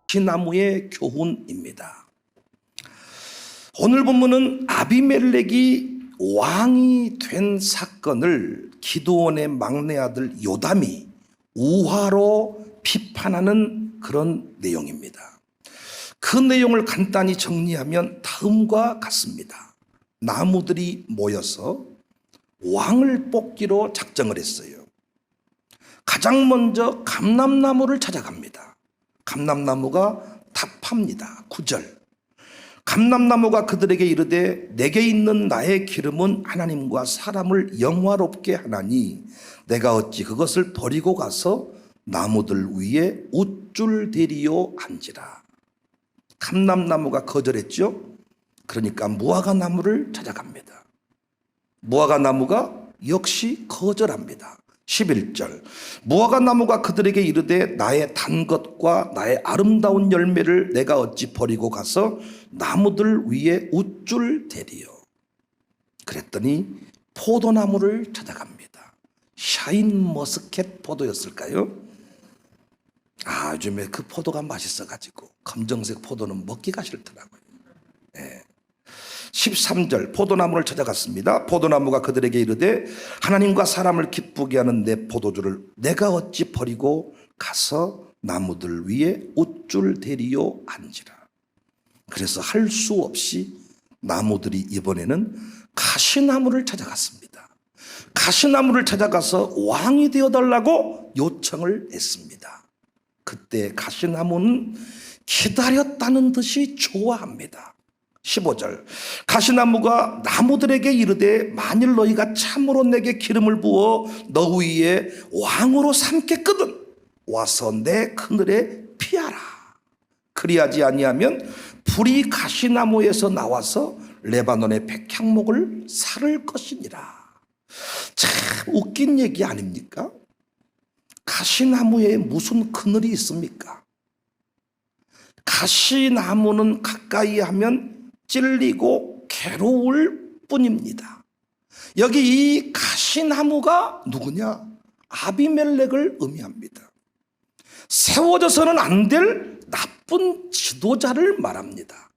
가시나무의 교훈입니다. 오늘 본문은 아비멜렉이 왕이 된 사건을 기드온의 막내 아들 요담이 우화로 비판하는 그런 내용입니다. 그 내용을 간단히 정리하면 다음과 같습니다. 나무들이 모여서 왕을 뽑기로 작정을 했어요. 가장 먼저 감람나무를 찾아갑니다. 감람나무가 답합니다. 9절. 감람나무가 그들에게 이르되 내게 있는 나의 기름은 하나님과 사람을 영화롭게 하나니 내가 어찌 그것을 버리고 가서 나무들 위에 우쭐대리요 한지라. 감람나무가 거절했죠. 그러니까 무화과 나무를 찾아갑니다. 무화과 나무가 역시 거절합니다. 11절. 무화과 나무가 그들에게 이르되 나의 단 것과 나의 아름다운 열매를 내가 어찌 버리고 가서 나무들 위에 우쭐대리요. 그랬더니 포도나무를 찾아갑니다. 샤인머스켓 포도였을까요? 요즘에 그 포도가 맛있어가지고 검정색 포도는 먹기가 싫더라고요. 13절. 포도나무를 찾아갔습니다. 포도나무가 그들에게 이르되 하나님과 사람을 기쁘게 하는 내 포도주를 내가 어찌 버리고 가서 나무들 위에 우쭐대리요 한지라. 그래서 할 수 없이 나무들이 이번에는 가시나무를 찾아갔습니다. 가시나무를 찾아가서 왕이 되어달라고 요청을 했습니다. 그때 가시나무는 기다렸다는 듯이 좋아합니다. 15절. 가시나무가 나무들에게 이르되 만일 너희가 참으로 내게 기름을 부어 너 위에 왕으로 삼겠거든 와서 내 그늘에 피하라. 그리하지 아니하면 불이 가시나무에서 나와서 레바논의 백향목을 살을 것이니라. 참 웃긴 얘기 아닙니까? 가시나무에 무슨 그늘이 있습니까? 가시나무는 가까이 하면 찔리고 괴로울 뿐입니다. 여기 이 가시나무가 누구냐? 아비멜렉을 의미합니다. 세워져서는 안 될 나쁜 지도자를 말합니다.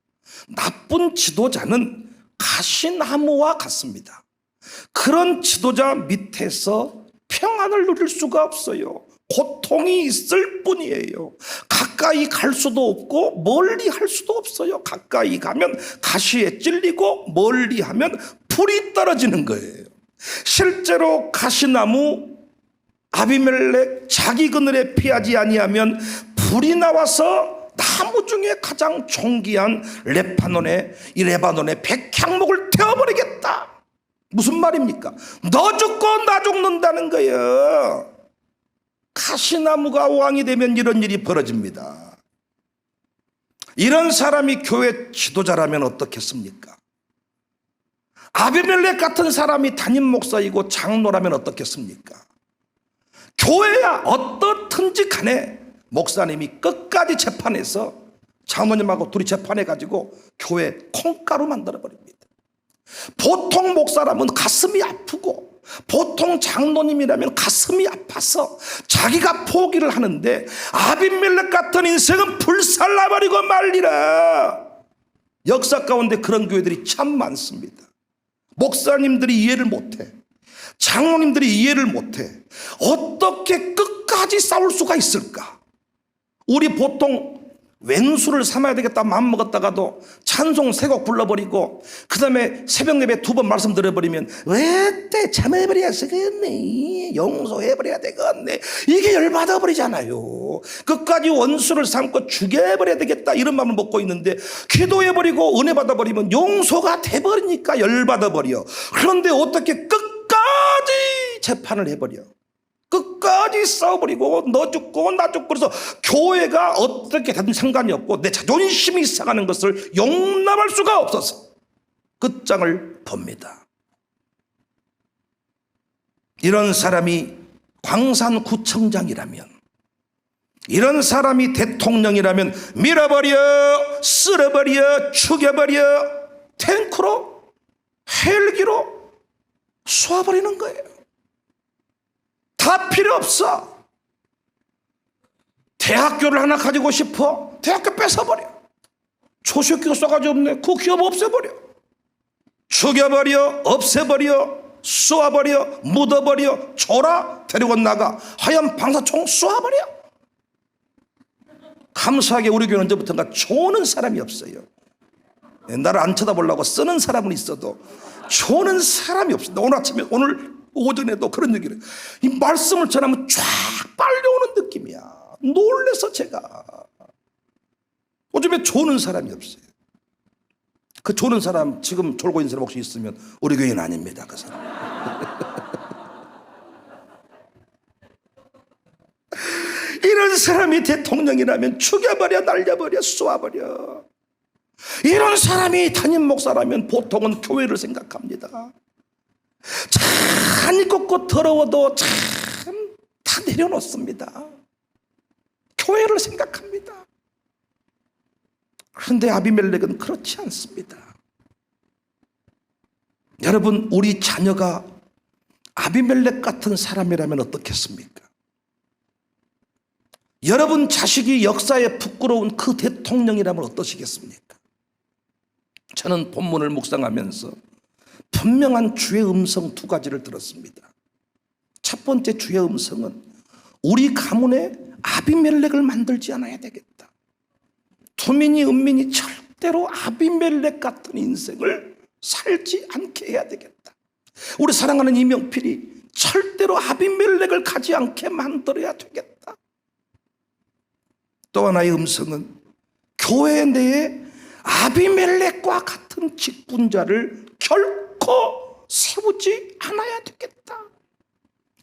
나쁜 지도자는 가시나무와 같습니다. 그런 지도자 밑에서 평안을 누릴 수가 없어요. 고통이 있을 뿐이에요. 가까이 갈 수도 없고 멀리 할 수도 없어요. 가까이 가면 가시에 찔리고 멀리 하면 불이 떨어지는 거예요. 실제로 가시나무 아비멜렉 자기 그늘에 피하지 아니하면 불이 나와서 나무 중에 가장 존귀한 레바논의 백향목을 태워버리겠다. 무슨 말입니까? 너 죽고 나 죽는다는 거예요. 가시나무가 왕이 되면 이런 일이 벌어집니다. 이런 사람이 교회 지도자라면 어떻겠습니까? 아비멜렉 같은 사람이 담임 목사이고 장로라면 어떻겠습니까? 교회야 어떻든지 간에 목사님이 끝까지 재판해서 장로님하고 둘이 재판해가지고 교회 콩가루 만들어버립니다. 보통 목사라면 가슴이 아프고 보통 장로님이라면 가슴이 아파서 자기가 포기를 하는데 아비멜렉 같은 인생은 불살라버리고 말리라. 역사 가운데 그런 교회들이 참 많습니다. 목사님들이 이해를 못해. 장로님들이 이해를 못해. 어떻게 끝까지 싸울 수가 있을까? 우리 보통 왼수를 삼아야 되겠다 마음먹었다가도 찬송 3곡 불러버리고 그 다음에 새벽 예배 2번 말씀 들어버리면 왜때 참아버려야 되겠네, 용서해버려야 되겠네, 이게 열받아버리잖아요. 끝까지 원수를 삼고 죽여버려야 되겠다 이런 마음을 먹고 있는데 기도해버리고 은혜 받아버리면 용서가 돼버리니까 열받아버려. 그런데 어떻게 끝까지 재판을 해버려. 끝까지 싸워버리고 너 죽고 나 죽고. 그래서 교회가 어떻게 되든 상관이 없고 내 자존심이 상하는 것을 용납할 수가 없어서 끝장을 봅니다. 이런 사람이 광산구청장이라면, 이런 사람이 대통령이라면 밀어버려, 쓸어버려, 죽여버려, 탱크로 헬기로 쏘아버리는 거예요. 다 필요 없어. 대학교를 하나 가지고 싶어? 대학교 뺏어버려. 초시학교 싸가지 없네. 그 기업 없애버려. 죽여버려. 없애버려. 쏘아버려. 묻어버려. 줘라. 데리고 나가. 하얀 방사총 쏘아버려. 감사하게 우리 교회는 언제부턴가 조는 사람이 없어요. 나를 안 쳐다보려고 쓰는 사람은 있어도 조는 사람이 없습니다. 오늘 아침에, 오늘 오전에도 그런 얘기를 해요. 이 말씀을 전하면 쫙 빨려오는 느낌이야. 놀래서 제가 요즘에 조는 사람이 없어요. 그 조는 사람, 지금 졸고 있는 사람 혹시 있으면 우리 교회는 아닙니다. 그 사람. 이런 사람이 대통령이라면 죽여버려, 날려버려, 쏘아버려. 이런 사람이 담임 목사라면 보통은 교회를 생각합니다. 참 꺾고 더러워도 참 다 내려놓습니다. 교회를 생각합니다. 그런데 아비멜렉은 그렇지 않습니다. 여러분, 우리 자녀가 아비멜렉 같은 사람이라면 어떻겠습니까? 여러분 자식이 역사에 부끄러운 그 대통령이라면 어떠시겠습니까? 저는 본문을 묵상하면서 분명한 주의 음성 두 가지를 들었습니다. 첫 번째 주의 음성은 우리 가문에 아비멜렉을 만들지 않아야 되겠다. 투민이 은민이 절대로 아비멜렉 같은 인생을 살지 않게 해야 되겠다. 우리 사랑하는 이명필이 절대로 아비멜렉을 가지 않게 만들어야 되겠다. 또 하나의 음성은 교회 내에 아비멜렉과 같은 직분자를 결코 세우지 않아야 되겠다.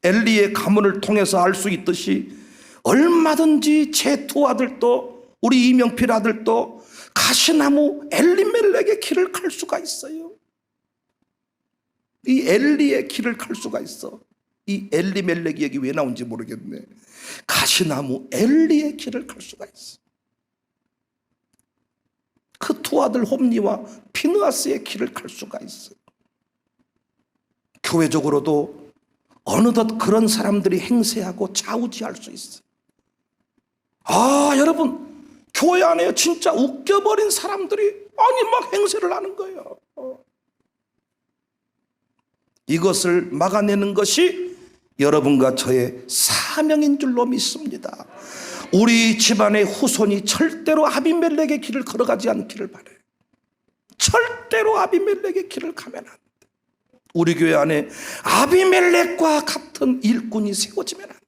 엘리의 가문을 통해서 알 수 있듯이 얼마든지 제 두 아들도, 우리 이명필 아들도 가시나무 엘리멜렉의 길을 갈 수가 있어요. 이 엘리의 길을 갈 수가 있어. 이 엘리멜렉이 여기 왜 나온지 모르겠네. 가시나무 엘리의 길을 갈 수가 있어. 그 두 아들 홈리와 피느하스의 길을 갈 수가 있어. 교회적으로도 어느덧 그런 사람들이 행세하고 좌우지할 수 있어. 여러분, 교회 안에 진짜 웃겨버린 사람들이 막 행세를 하는 거예요. 이것을 막아내는 것이 여러분과 저의 사명인 줄로 믿습니다. 우리 집안의 후손이 절대로 아비멜렉의 길을 걸어가지 않기를 바라요. 절대로 아비멜렉의 길을 가면 안 돼. 우리 교회 안에 아비멜렉과 같은 일꾼이 세워지면 안 돼.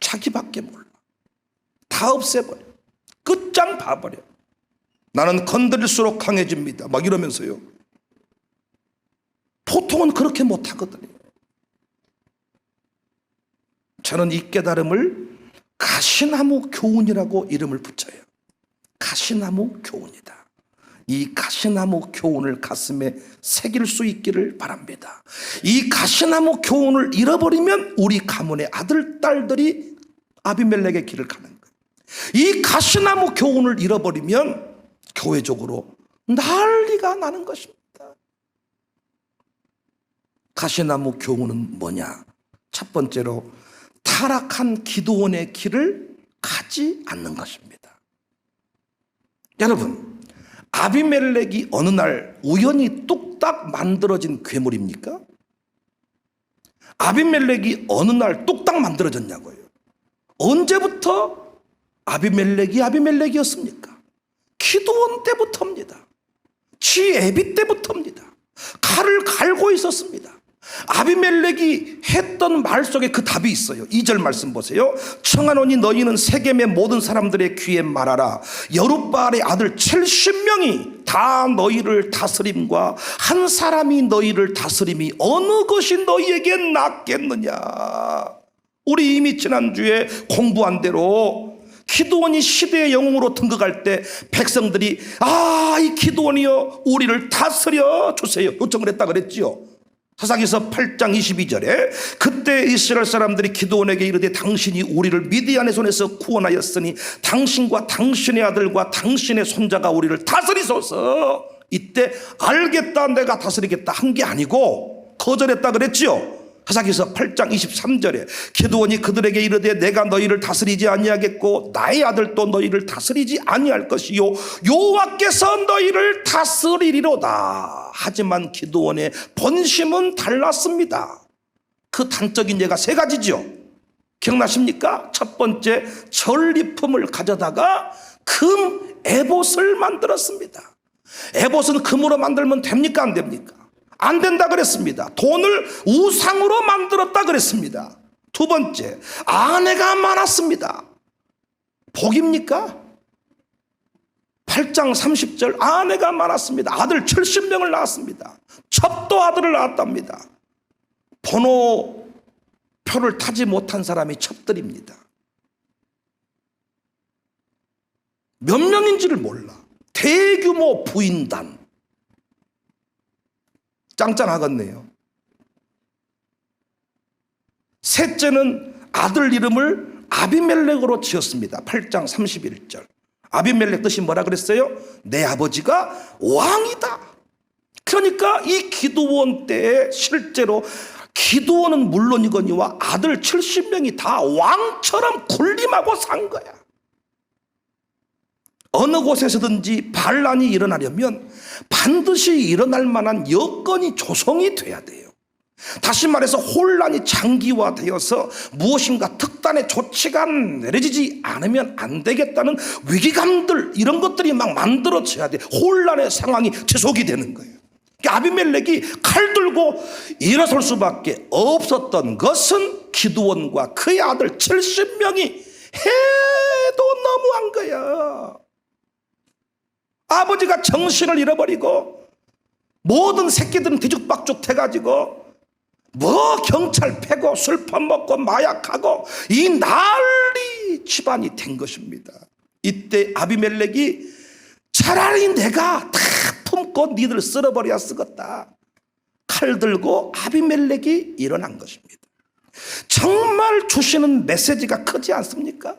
자기밖에 몰라. 다 없애버려. 끝장 봐버려. 나는 건드릴수록 강해집니다. 막 이러면서요. 보통은 그렇게 못하거든요. 저는 이 깨달음을 가시나무 교훈이라고 이름을 붙여요. 가시나무 교훈이다. 이 가시나무 교훈을 가슴에 새길 수 있기를 바랍니다. 이 가시나무 교훈을 잃어버리면 우리 가문의 아들, 딸들이 아비멜렉의 길을 가는 거예요. 이 가시나무 교훈을 잃어버리면 교회적으로 난리가 나는 것입니다. 가시나무 교훈은 뭐냐? 첫 번째로 타락한 기드온의 길을 가지 않는 것입니다. 여러분, 아비멜렉이 어느 날 우연히 뚝딱 만들어진 괴물입니까? 아비멜렉이 어느 날 뚝딱 만들어졌냐고요. 언제부터 아비멜렉이었습니까? 기드온 때부터입니다. 지애비 때부터입니다. 칼을 갈고 있었습니다. 아비멜렉이 했던 말 속에 그 답이 있어요. 2절 말씀 보세요. 청하노니 너희는 세겜의 모든 사람들의 귀에 말하라. 여룻바알의 아들 70명이 다 너희를 다스림과 한 사람이 너희를 다스림이 어느 것이 너희에게 낫겠느냐. 우리 이미 지난주에 공부한 대로 기드온이 시대의 영웅으로 등극할 때 백성들이 이 기드온이여 우리를 다스려 주세요 요청을 했다 그랬지요. 사사기서 8장 22절에 그때 이스라엘 사람들이 기드온에게 이르되 당신이 우리를 미디안의 손에서 구원하였으니 당신과 당신의 아들과 당신의 손자가 우리를 다스리소서. 이때 알겠다 내가 다스리겠다 한 게 아니고 거절했다 그랬지요. 사사기서 8장 23절에 기드온이 그들에게 이르되 내가 너희를 다스리지 아니하겠고 나의 아들도 너희를 다스리지 아니할 것이요 여호와께서 너희를 다스리리로다. 하지만 기드온의 본심은 달랐습니다. 그 단적인 예가 세 가지죠. 기억나십니까? 첫 번째, 전리품을 가져다가 금 에봇을 만들었습니다. 에봇은 금으로 만들면 됩니까? 안 됩니까? 안 된다 그랬습니다. 돈을 우상으로 만들었다 그랬습니다. 두 번째, 아내가 많았습니다. 복입니까? 8장 30절, 아내가 많았습니다. 아들 70명을 낳았습니다. 첩도 아들을 낳았답니다. 번호표를 타지 못한 사람이 첩들입니다. 몇 명인지를 몰라. 대규모 부인단. 짱짱하겠네요. 셋째는 아들 이름을 아비멜렉으로 지었습니다. 8장 31절. 아비멜렉 뜻이 뭐라 그랬어요? 내 아버지가 왕이다. 그러니까 이 기드온 때에 실제로 기드온은 물론이거니와 아들 70명이 다 왕처럼 군림하고 산 거야. 어느 곳에서든지 반란이 일어나려면 반드시 일어날 만한 여건이 조성이 돼야 돼요. 다시 말해서 혼란이 장기화되어서 무엇인가 특단의 조치가 내려지지 않으면 안 되겠다는 위기감들, 이런 것들이 막 만들어져야 돼. 혼란의 상황이 지속이 되는 거예요. 그러니까 아비멜렉이 칼 들고 일어설 수밖에 없었던 것은 기드온과 그의 아들 70명이 해도 너무한 거야. 아버지가 정신을 잃어버리고 모든 새끼들은 뒤죽박죽 해가지고 뭐 경찰 패고 술 퍼먹고 마약하고 이 난리 집안이 된 것입니다. 이때 아비멜렉이 차라리 내가 다 품고 니들 쓸어버려야 쓰겠다. 칼 들고 아비멜렉이 일어난 것입니다. 정말 주시는 메시지가 크지 않습니까?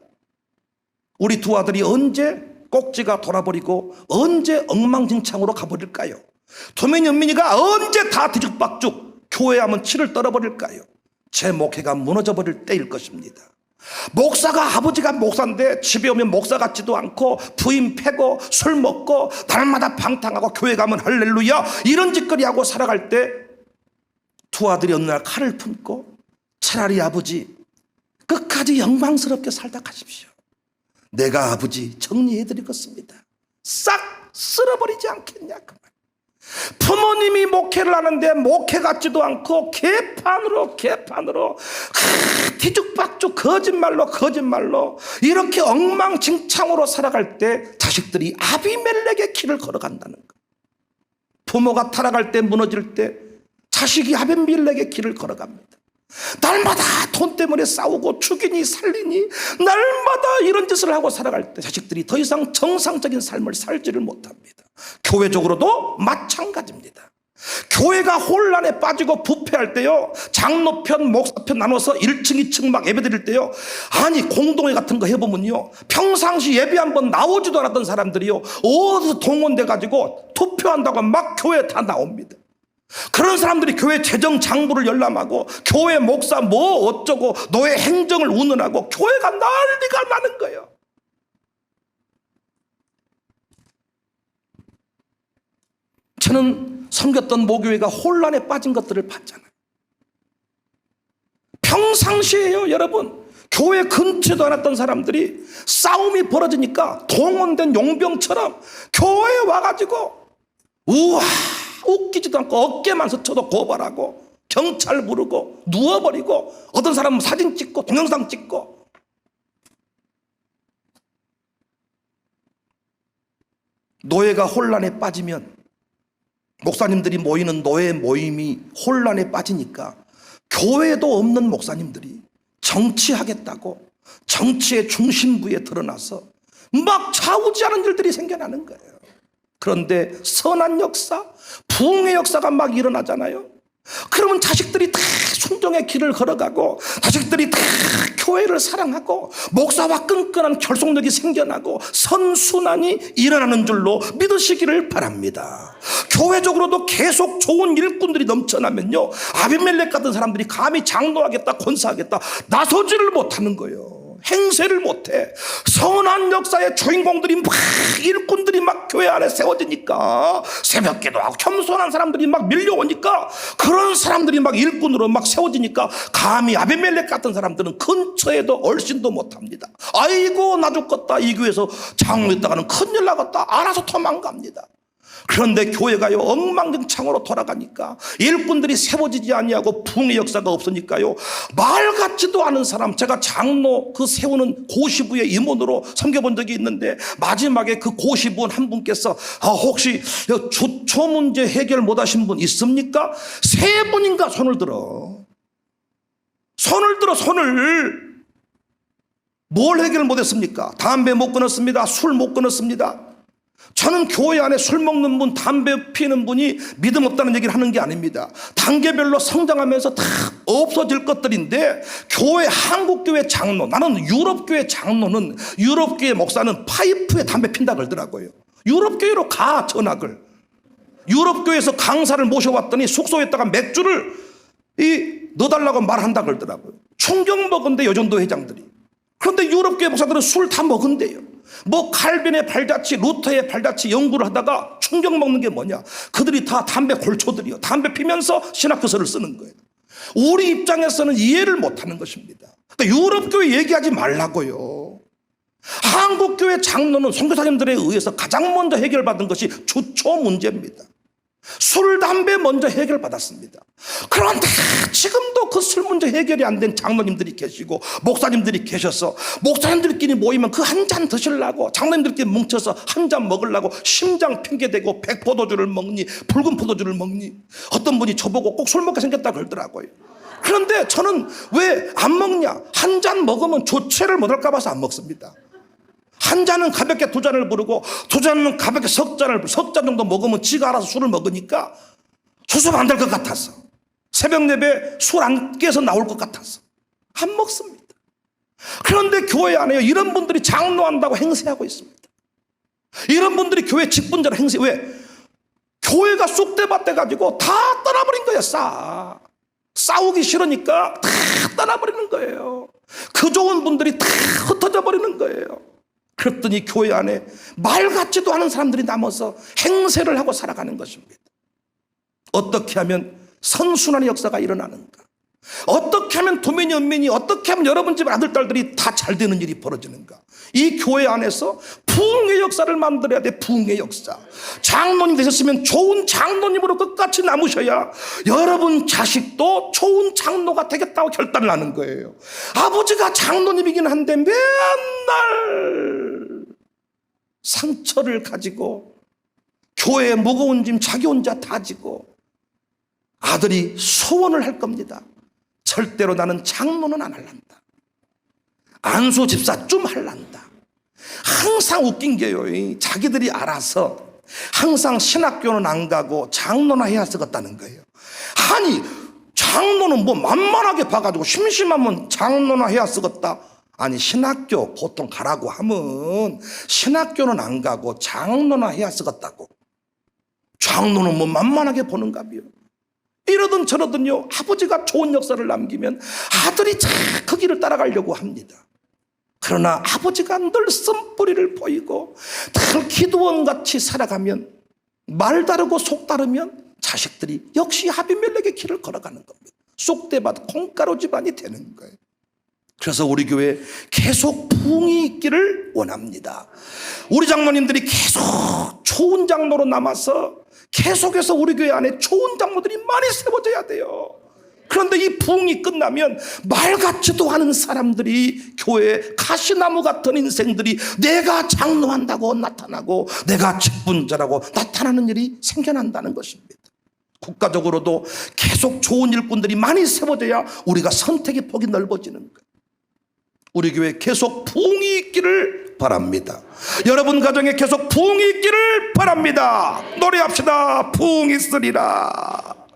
우리 두 아들이 언제 꼭지가 돌아버리고 언제 엉망진창으로 가버릴까요? 도민이 은민이가 언제 다 뒤죽박죽 교회하면 치를 떨어버릴까요? 제 목회가 무너져버릴 때일 것입니다. 목사가, 아버지가 목사인데 집에 오면 목사 같지도 않고 부인 패고 술 먹고 날마다 방탕하고 교회 가면 할렐루야 이런 짓거리하고 살아갈 때 두 아들이 어느 날 칼을 품고 차라리 아버지 끝까지 영광스럽게 살다 가십시오. 내가 아버지 정리해드리겠습니다. 싹 쓸어버리지 않겠냐 그 말. 부모님이 목회를 하는데 목회 같지도 않고 개판으로 뒤죽박죽 거짓말로 이렇게 엉망진창으로 살아갈 때 자식들이 아비멜렉의 길을 걸어간다는 거. 부모가 타락할 때 무너질 때 자식이 아비멜렉의 길을 걸어갑니다. 날마다 돈 때문에 싸우고 죽이니 살리니 날마다 이런 짓을 하고 살아갈 때 자식들이 더 이상 정상적인 삶을 살지를 못합니다. 교회적으로도 마찬가지입니다. 교회가 혼란에 빠지고 부패할 때요, 장로편 목사편 나눠서 1층 2층 막 예배 드릴 때요, 아니 공동회 같은 거 해보면요 평상시 예배 한번 나오지도 않았던 사람들이요 어디서 동원돼 가지고 투표한다고 막 교회에 다 나옵니다. 그런 사람들이 교회 재정 장부를 열람하고 교회 목사 뭐 어쩌고 노예 행정을 운운하고 교회가 난리가 나는 거예요. 저는 섬겼던 모교회가 혼란에 빠진 것들을 봤잖아요. 평상시에요 여러분, 교회 근처도 않았던 사람들이 싸움이 벌어지니까 동원된 용병처럼 교회에 와가지고 우와 웃기지도 않고 어깨만 스쳐도 고발하고 경찰 부르고 누워버리고 어떤 사람은 사진 찍고 동영상 찍고. 노예가 혼란에 빠지면, 목사님들이 모이는 노예 모임이 혼란에 빠지니까 교회에도 없는 목사님들이 정치하겠다고 정치의 중심부에 드러나서 막 좌우지하는 일들이 생겨나는 거예요. 그런데 선한 역사, 부흥의 역사가 막 일어나잖아요. 그러면 자식들이 다 순종의 길을 걸어가고 자식들이 다 교회를 사랑하고 목사와 끈끈한 결속력이 생겨나고 선순환이 일어나는 줄로 믿으시기를 바랍니다. 교회적으로도 계속 좋은 일꾼들이 넘쳐나면요, 아비멜렉 같은 사람들이 감히 장로하겠다 권사하겠다 나서지를 못하는 거예요. 행세를 못해. 선한 역사의 주인공들이 막, 일꾼들이 막 교회 안에 세워지니까, 새벽기도 하고 겸손한 사람들이 막 밀려오니까, 그런 사람들이 막 일꾼으로 막 세워지니까 감히 아비멜렉 같은 사람들은 근처에도 얼씬도 못합니다. 아이고 나 죽겠다, 이 교회에서 장로했다가는 큰일 나겠다, 알아서 도망갑니다. 그런데 교회가요 엉망진창으로 돌아가니까, 일꾼들이 세워지지 아니하고 부흥의 역사가 없으니까요, 말 같지도 않은 사람, 제가 장로 그 세우는 고시부의 임원으로 섬겨본 적이 있는데, 마지막에 그 고시부원 한 분께서 혹시 주초 문제 해결 못하신 분 있습니까? 세 분인가 손을 들어. 뭘 해결 못했습니까? 담배 못 끊었습니다. 술 못 끊었습니다. 저는 교회 안에 술 먹는 분, 담배 피우는 분이 믿음 없다는 얘기를 하는 게 아닙니다. 단계별로 성장하면서 다 없어질 것들인데, 교회, 한국교회 장로, 나는 유럽교회 장로는, 유럽교회 목사는 파이프에 담배 핀다 그러더라고요. 유럽교회로 가, 전학을. 유럽교회에서 강사를 모셔왔더니 숙소에다가 맥주를 넣어달라고 말한다 그러더라고요. 충격 먹은데 여전도 회장들이. 그런데 유럽교회 목사들은 술 다 먹은대요. 뭐 칼빈의 발자취, 루터의 발자취 연구를 하다가 충격 먹는 게 뭐냐, 그들이 다 담배 골초들이요, 담배 피면서 신학교서를 쓰는 거예요. 우리 입장에서는 이해를 못하는 것입니다. 그러니까 유럽교회 얘기하지 말라고요. 한국교회 장로는 선교사님들에 의해서 가장 먼저 해결받은 것이 주초 문제입니다. 술, 담배 먼저 해결받았습니다. 그런데 지금도 그 술 문제 해결이 안 된 장로님들이 계시고 목사님들이 계셔서, 목사님들끼리 모이면 그 한 잔 드시려고, 장로님들끼리 뭉쳐서 한 잔 먹으려고 심장 핑계대고 백포도주를 먹니 붉은 포도주를 먹니, 어떤 분이 저보고 꼭 술 먹게 생겼다 그러더라고요. 그런데 저는 왜 안 먹냐, 한 잔 먹으면 조체를 못할까 봐서 안 먹습니다. 한 잔은 가볍게 두 잔을 부르고, 두 잔은 가볍게 석 잔 정도 먹으면 지가 알아서 술을 먹으니까 수습 안 될 것 같아서, 새벽 예배 술 안 깨서 나올 것 같아서 안 먹습니다. 그런데 교회 안에요, 이런 분들이 장로한다고 행세하고 있습니다. 이런 분들이 교회 직분자로 행세. 왜? 교회가 쑥대밭 돼가지고 다 떠나버린 거예요. 싸우기 싫으니까 다 떠나버리는 거예요. 그 좋은 분들이 다 흩어져 버리는 거예요. 그랬더니 교회 안에 말 같지도 않은 사람들이 남아서 행세를 하고 살아가는 것입니다. 어떻게 하면 선순환의 역사가 일어나는가? 어떻게 하면 도민이 은민이, 어떻게 하면 여러분 집 아들 딸들이 다 잘 되는 일이 벌어지는가? 이 교회 안에서 부흥의 역사를 만들어야 돼. 부흥의 역사. 장로님 되셨으면 좋은 장로님으로 끝까지 남으셔야 여러분 자식도 좋은 장로가 되겠다고 결단을 하는 거예요. 아버지가 장로님이긴 한데 맨날 상처를 가지고 교회에 무거운 짐 자기 혼자 다 지고, 아들이 소원을 할 겁니다. 절대로 나는 장로는 안 할란다. 안수 집사 좀 할란다. 항상 웃긴 게요, 자기들이 알아서 항상 신학교는 안 가고 장로나 해야 쓰겠다는 거예요. 아니, 장로는 뭐 만만하게 봐가지고 심심하면 장로나 해야 쓰겠다. 아니, 신학교 보통 가라고 하면 신학교는 안 가고 장로나 해야 쓰겠다고. 장로는 뭐 만만하게 보는가비요. 이러든 저러든요, 아버지가 좋은 역사를 남기면 아들이 그 길을 따라가려고 합니다. 그러나 아버지가 늘 쓴뿌리를 보이고 늘 기도원같이 살아가면, 말 다르고 속 다르면 자식들이 역시 아비멜렉의 길을 걸어가는 겁니다. 쑥대밭 콩가루 집안이 되는 거예요. 그래서 우리 교회에 계속 부흥이 있기를 원합니다. 우리 장로님들이 계속 좋은 장로로 남아서 계속해서 우리 교회 안에 좋은 장로들이 많이 세워져야 돼요. 그런데 이 부흥이 끝나면 말 같지도 않은 사람들이, 교회에 가시나무 같은 인생들이 내가 장로한다고 나타나고 내가 직분자라고 나타나는 일이 생겨난다는 것입니다. 국가적으로도 계속 좋은 일꾼들이 많이 세워져야 우리가 선택의 폭이 넓어지는 거예요. 우리 교회에 계속 부흥이 있기를 바랍니다. 여러분 가정에 계속 부흥이 있기를 바랍니다. 노래합시다. 부흥이 있으리라.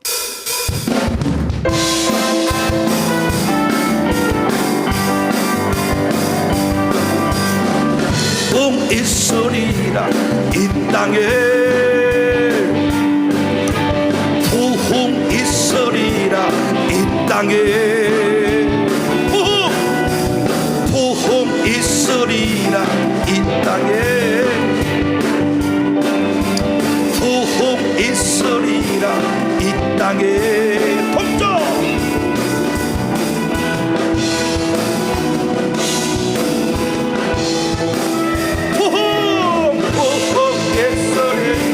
땅에 부흥 있으리라. 이 땅에 부흥 있으리라. 이 땅에 부흥 있으리라. 이 땅에 동조 부흥 있으리라.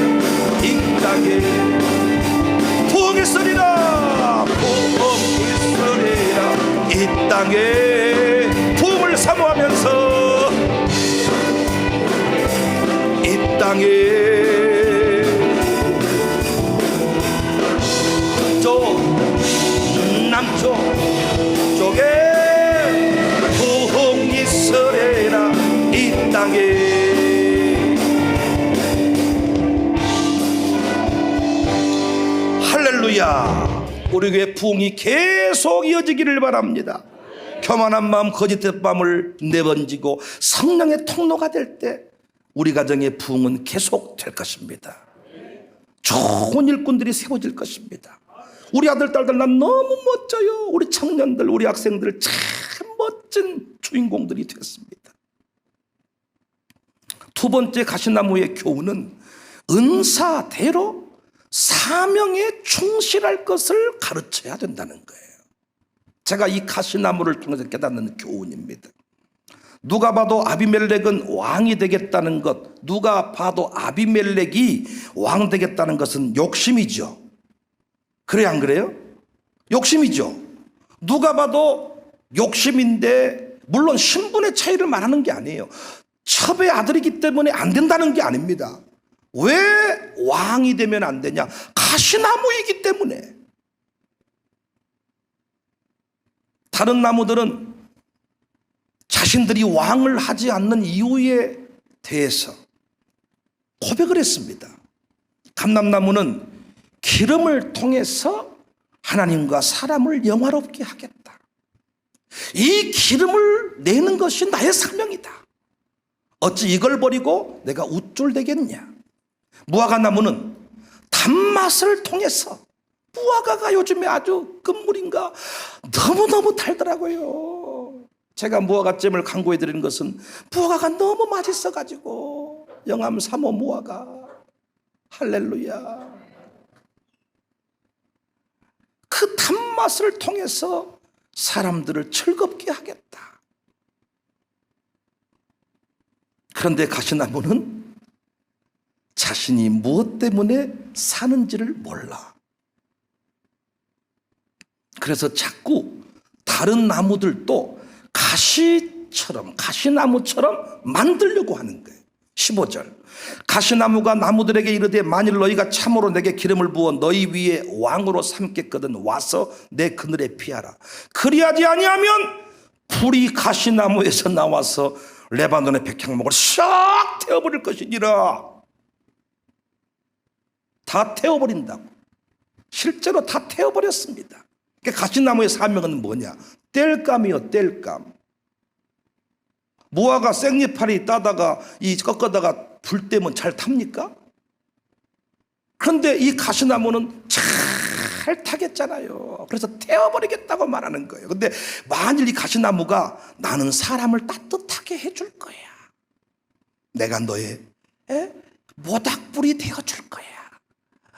이 땅에 부흥 있으리라. 부흥 있으리라. 이 땅에 부흥을 사모하면서 이 땅에 남쪽 쪽에 부흥 있으리라. 이 땅에 할렐루야. 우리 교회 부흥이 계속 이어지기를 바랍니다. 교만한 마음, 거짓된 마음을 내번지고 성령의 통로가 될 때 우리 가정의 부흥은 계속 될 것입니다. 좋은 일꾼들이 세워질 것입니다. 우리 아들, 딸들 난 너무 멋져요. 우리 청년들, 우리 학생들 참 멋진 주인공들이 됐습니다. 두 번째 가시나무의 교훈은 은사대로 사명에 충실할 것을 가르쳐야 된다는 거예요. 제가 이 가시나무를 통해서 깨닫는 교훈입니다. 누가 봐도 아비멜렉은 왕이 되겠다는 것, 누가 봐도 아비멜렉이 왕 되겠다는 것은 욕심이죠. 그래 안 그래요? 욕심이죠. 누가 봐도 욕심인데, 물론 신분의 차이를 말하는 게 아니에요. 첩의 아들이기 때문에 안 된다는 게 아닙니다. 왜 왕이 되면 안 되냐? 가시나무이기 때문에. 다른 나무들은 자신들이 왕을 하지 않는 이유에 대해서 고백을 했습니다. 감람나무는 기름을 통해서 하나님과 사람을 영화롭게 하겠다. 이 기름을 내는 것이 나의 사명이다. 어찌 이걸 버리고 내가 우쭐대겠냐. 무화과나무는 단맛을 통해서, 무화과가 요즘에 아주 끝물인가 너무너무 달더라고요. 제가 무화과잼을 강구해 드리는 것은 무화과가 너무 맛있어가지고. 영암 3호 무화과, 할렐루야. 그 단맛을 통해서 사람들을 즐겁게 하겠다. 그런데 가시나무는 자신이 무엇 때문에 사는지를 몰라. 그래서 자꾸 다른 나무들도 가시처럼, 가시나무처럼 만들려고 하는 거예요. 15절. 가시나무가 나무들에게 이르되 만일 너희가 참으로 내게 기름을 부어 너희 위에 왕으로 삼겠거든 와서 내 그늘에 피하라. 그리하지 아니하면 불이 가시나무에서 나와서 레바논의 백향목을 싹 태워버릴 것이니라. 다 태워버린다고. 실제로 다 태워버렸습니다. 가시나무의 사명은 뭐냐? 땔감이요, 땔감. 무화과 생잎파리 따다가 꺾어다가 불 때면 잘 탑니까? 그런데 이 가시나무는 잘 타겠잖아요. 그래서 태워버리겠다고 말하는 거예요. 근데 만일 이 가시나무가 나는 사람을 따뜻하게 해줄 거야. 내가 너의 모닥불이 되어줄 거야.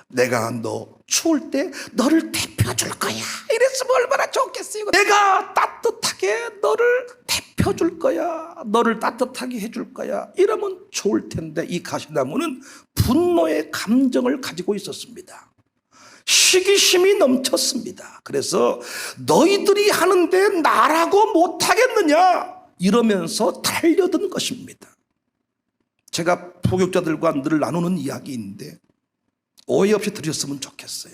내가 너 추울 때 너를 데펴줄 거야. 이랬으면 얼마나 좋겠어요. 내가 따뜻하게 너를 데펴줄 거야. 너를 따뜻하게 해줄 거야. 이러면 좋을 텐데 이 가시나무는 분노의 감정을 가지고 있었습니다. 시기심이 넘쳤습니다. 그래서 너희들이 하는데 나라고 못하겠느냐 이러면서 달려든 것입니다. 제가 포교육자들과 늘 나누는 이야기인데 오해 없이 들으셨으면 좋겠어요.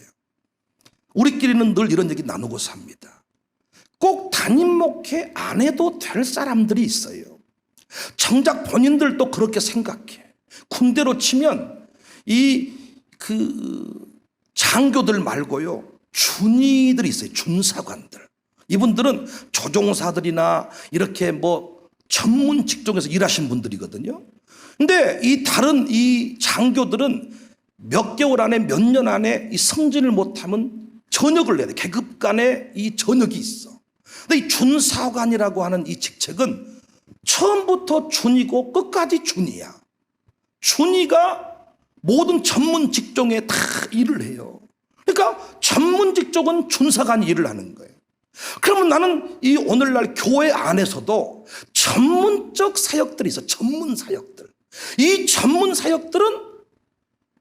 우리끼리는 늘 이런 얘기 나누고 삽니다. 꼭 담임 목회 안 해도 될 사람들이 있어요. 정작 본인들도 그렇게 생각해. 군대로 치면 장교들 말고요, 준이들이 있어요. 준사관들. 이분들은 조종사들이나 이렇게 전문 직종에서 일하신 분들이거든요. 근데 이 다른 이 장교들은 몇 개월 안에 몇 년 안에 이 승진을 못하면 전역을 내야 돼. 계급 간에 이 전역이 있어. 근데 이 준사관이라고 하는 이 직책은 처음부터 준이고 끝까지 준이야. 준이가 모든 전문 직종에 다 일을 해요. 그러니까 전문 직종은 준사관이 일을 하는 거예요. 그러면 나는 이 오늘날 교회 안에서도 전문적 사역들이 있어. 전문 사역들. 이 전문 사역들은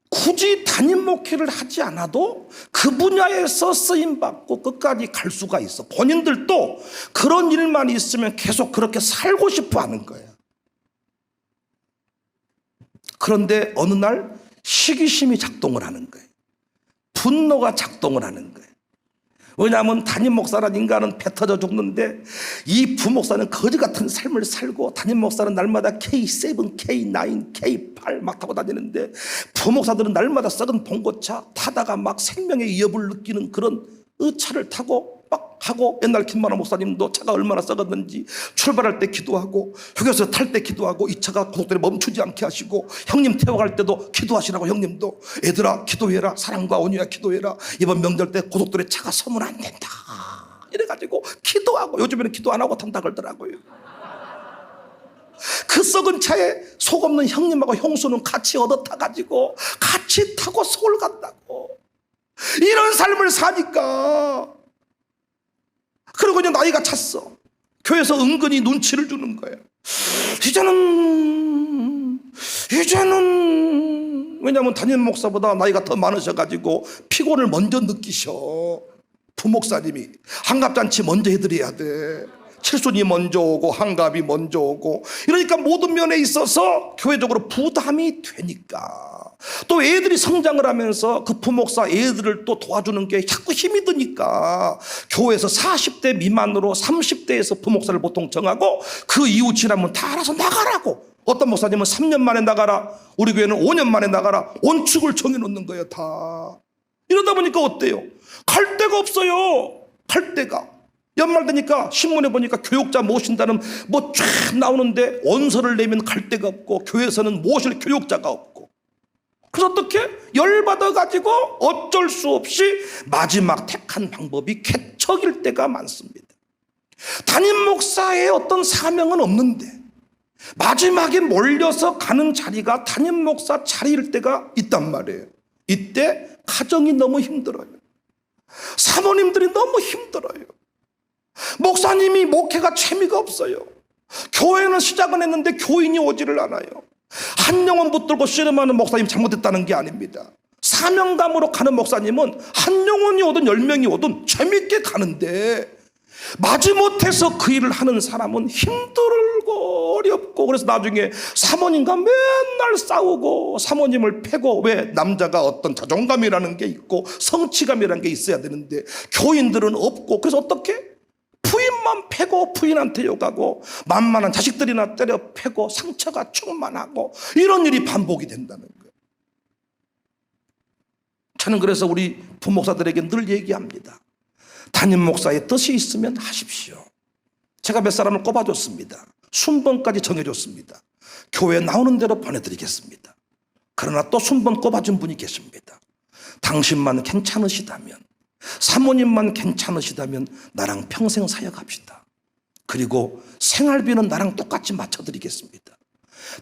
굳이 담임 목회를 하지 않아도 그 분야에서 쓰임받고 끝까지 갈 수가 있어. 본인들도 그런 일만 있으면 계속 그렇게 살고 싶어 하는 거예요. 그런데 어느 날 시기심이 작동을 하는 거예요. 분노가 작동을 하는 거예요. 왜냐하면 담임 목사란 인간은 배 터져 죽는데 이 부목사는 거지 같은 삶을 살고 담임 목사는 날마다 K7, K9, K8 막 타고 다니는데 부목사들은 날마다 썩은 봉고차 타다가 막 생명의 위협을 느끼는 그런 차를 타고 막 하고, 옛날 김만호 목사님도 차가 얼마나 썩었는지 출발할 때 기도하고 휴게소 탈 때 기도하고 이 차가 고속도로에 멈추지 않게 하시고, 형님 태워갈 때도 기도하시라고, 형님도 애들아 기도해라, 사랑과 온유야 기도해라, 이번 명절 때 고속도로에 차가 서면 안 된다 이래가지고 기도하고, 요즘에는 기도 안 하고 탄다 그러더라고요. 그 썩은 차에 속 없는 형님하고 형수는 같이 얻어 타가지고 같이 타고 서울 간다고. 이런 삶을 사니까, 그리고 이제 나이가 찼어. 교회에서 은근히 눈치를 주는 거예요. 이제는 왜냐하면 담임 목사보다 나이가 더 많으셔가지고 피곤을 먼저 느끼셔. 부목사님이 한갑잔치 먼저 해드려야 돼. 칠순이 먼저 오고 한갑이 먼저 오고, 이러니까 모든 면에 있어서 교회적으로 부담이 되니까, 또 애들이 성장을 하면서 그 부목사 애들을 또 도와주는 게 자꾸 힘이 드니까 교회에서 40대 미만으로 30대에서 부목사를 보통 정하고 그 이후 지나면 다 알아서 나가라고. 어떤 목사님은 3년 만에 나가라, 우리 교회는 5년 만에 나가라, 원축을 정해놓는 거예요 다. 이러다 보니까 어때요? 갈 데가 없어요. 갈 데가. 연말 되니까 신문에 보니까 교육자 모신다는 뭐 쫙 나오는데 원서를 내면 갈 데가 없고 교회에서는 모실 교육자가 없고, 그래서 어떻게 열받아가지고 어쩔 수 없이 마지막 택한 방법이 개척일 때가 많습니다. 담임 목사의 어떤 사명은 없는데 마지막에 몰려서 가는 자리가 담임 목사 자리일 때가 있단 말이에요. 이때 가정이 너무 힘들어요. 사모님들이 너무 힘들어요. 목사님이 목회가 재미가 없어요. 교회는 시작은 했는데 교인이 오지를 않아요. 한 영혼 붙들고 씨름하는 목사님 잘못했다는 게 아닙니다. 사명감으로 가는 목사님은 한 영혼이 오든 10명이 오든 재밌게 가는데, 마지못해서 그 일을 하는 사람은 힘들고 어렵고, 그래서 나중에 사모님과 맨날 싸우고 사모님을 패고, 왜? 남자가 어떤 자존감이라는 게 있고 성취감이라는 게 있어야 되는데 교인들은 없고, 그래서 어떻게? 부인만 패고 부인한테 욕하고 만만한 자식들이나 때려 패고 상처가 충만하고, 이런 일이 반복이 된다는 거예요. 저는 그래서 우리 부목사들에게 늘 얘기합니다. 담임 목사의 뜻이 있으면 하십시오. 제가 몇 사람을 꼽아줬습니다. 순번까지 정해줬습니다. 교회에 나오는 대로 보내드리겠습니다. 그러나 또 순번 꼽아준 분이 계십니다. 당신만 괜찮으시다면, 사모님만 괜찮으시다면 나랑 평생 사역합시다. 그리고 생활비는 나랑 똑같이 맞춰드리겠습니다.